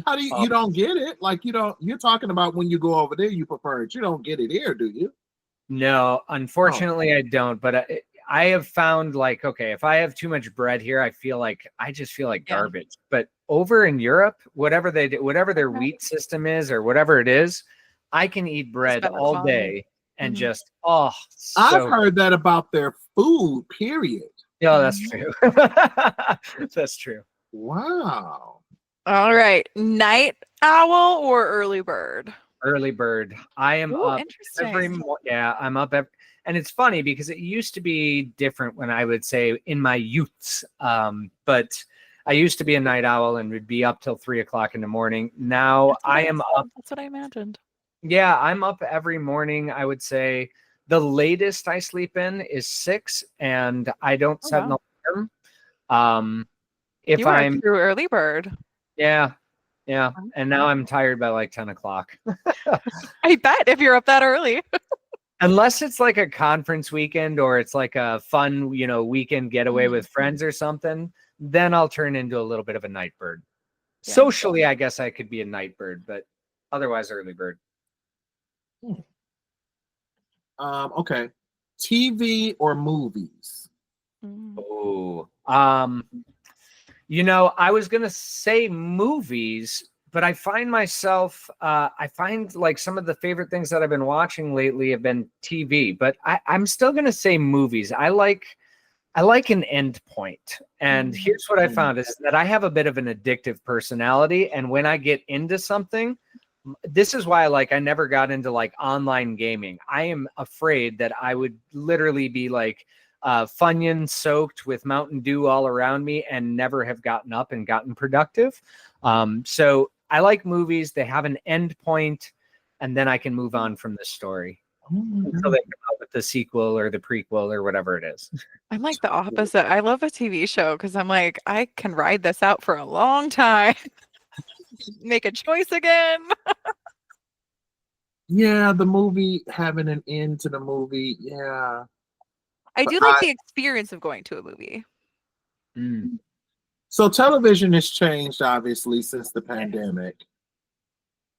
How do you don't get it? Like, you don't, you're talking about when you go over there, you prefer it. You don't get it here, do you? No, unfortunately, I don't. But I have found, like, okay, if I have too much bread here, I just feel like garbage. But over in Europe, whatever they do, whatever their wheat system is or whatever it is, I can eat bread all day and just, I've heard that about their food, period. Yeah, that's true. That's true. Wow. All right. Night owl or early bird? Early bird. I am up every Interesting. I'm up and it's funny because it used to be different when I would say in my youths. But I used to be a night owl and would be up till 3:00 in the morning. Now I am up. That's what I imagined. Yeah, I'm up every morning. I would say the latest I sleep in is 6, and I don't set an alarm. If You are a I'm true early bird. yeah, and now I'm tired by like 10:00. I bet if you're up that early. Unless it's like a conference weekend or it's like a fun, weekend getaway with friends or something, then I'll turn into a little bit of a night bird. Yeah. Socially, I guess I could be a night bird, but otherwise early bird. Okay. TV or movies? Oh, I was gonna say movies, but I find myself, like some of the favorite things that I've been watching lately have been TV, but I'm still gonna say movies. I like an end point. And here's what I found is that I have a bit of an addictive personality. And when I get into something, this is why I never got into like online gaming. I am afraid that I would literally be like Funyun soaked with Mountain Dew all around me and never have gotten up and gotten productive. So I like movies. They have an end point, and then I can move on from the story until they come out with the sequel or the prequel or whatever it is. I'm like the opposite. I love a TV show because I'm like, I can ride this out for a long time. Make a choice again. Yeah, the movie, having an end to the movie. Yeah. I do like the experience of going to a movie. So television has changed, obviously, since the pandemic.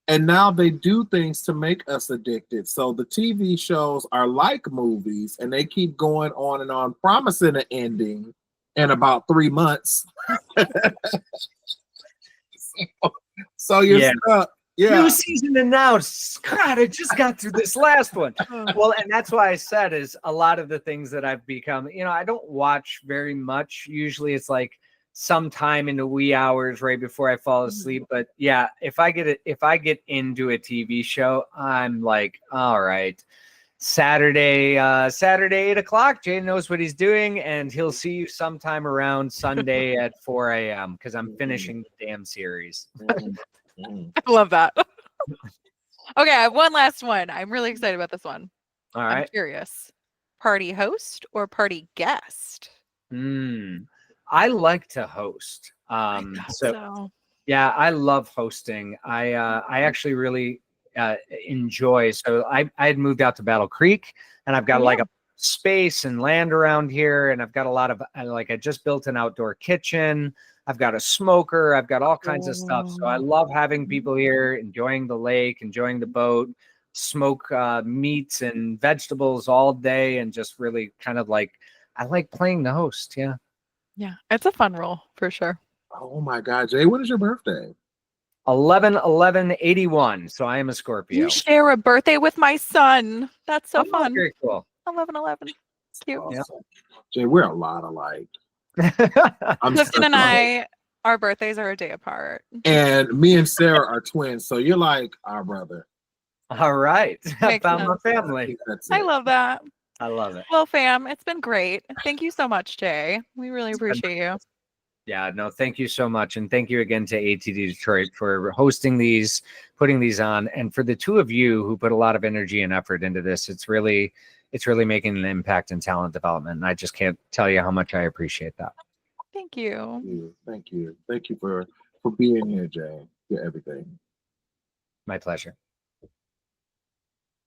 And now they do things to make us addicted. So the TV shows are like movies, and they keep going on and on, promising an ending in about 3 months. So you're stuck. Yeah. New season announced. God, I just got through this last one. Well, and that's why I said is a lot of the things that I've become, I don't watch very much. Usually it's like sometime in the wee hours right before I fall asleep. But yeah, if I get into a TV show, I'm like, all right. Saturday 8 o'clock. Jay knows what he's doing, and he'll see you sometime around Sunday at 4 a.m. because I'm finishing the damn series. I love that. Okay, I have one last one. I'm really excited about this one. All right. I'm curious. Party host or party guest? I like to host. So yeah, I love hosting. I actually really enjoy. So I had moved out to Battle Creek, and I've got like a space and land around here, and I've got a lot of I just built an outdoor kitchen. I've got a smoker. I've got all kinds of stuff. So I love having people here, enjoying the lake, enjoying the boat, smoke meats and vegetables all day, and just really kind of like, I like playing the host. Yeah. Yeah, it's a fun role for sure. Oh my God, Jay, when is your birthday? 11/11/81. So I am a Scorpio. You share a birthday with my son. That's so fun. Very cool. 11/11. It's cute. Awesome. Yeah. Jay, we're a lot alike. Clifton and I, our birthdays are a day apart. And me and Sarah are twins, so you're like our brother. All right. I found my I family. love that. I love it. Well, fam, it's been great. Thank you so much, Jay. We really appreciate you. Yeah, no, thank you so much. And thank you again to ATD Detroit for hosting these, putting these on. And for the two of you who put a lot of energy and effort into this, it's really making an impact in talent development. And I just can't tell you how much I appreciate that. Thank you. Thank you for being here, Jay. You're everything. My pleasure.